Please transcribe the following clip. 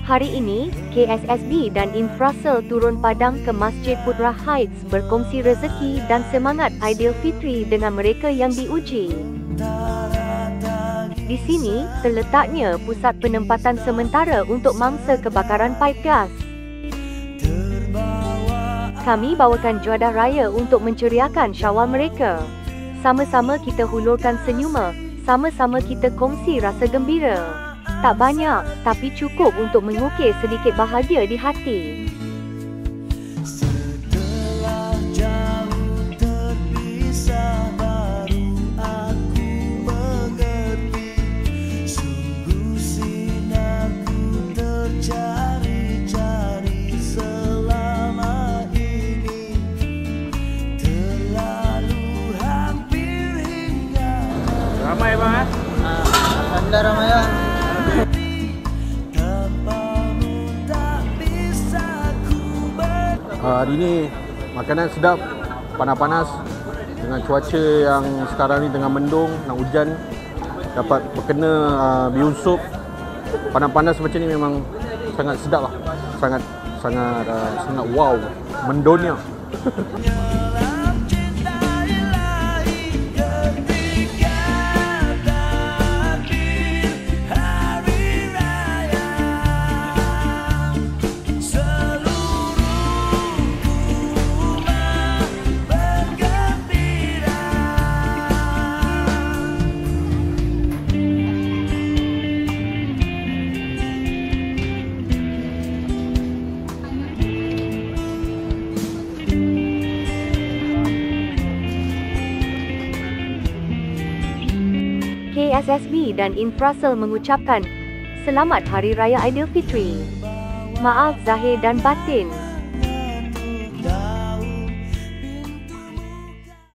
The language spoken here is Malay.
Hari ini, KSSB dan Infrasel turun padang ke Masjid Putra Heights berkongsi rezeki dan semangat Aidilfitri dengan mereka yang diuji. Di sini, terletaknya pusat penempatan sementara untuk mangsa kebakaran paip gas. Kami bawakan juadah raya untuk menceriakan Syawal mereka. Sama-sama kita hulurkan senyuma, sama-sama kita kongsi rasa gembira. Tak banyak, tapi cukup untuk mengukir sedikit bahagia di hati. Setelah jauh terpisah, baru aku mengerti. Sungguh sinarku tercari-cari selama ini. Terlalu hampir hingga Ramai bang Anda ramai ya. Hari ni makanan sedap, panas-panas dengan cuaca yang sekarang ni tengah mendung, nak hujan. Dapat berkena bihun sup panas-panas macam ni memang sangat sedap lah. Sangat wow, mendonya. KSSB dan Infrasel mengucapkan Selamat Hari Raya Aidilfitri. Maaf zahir dan batin.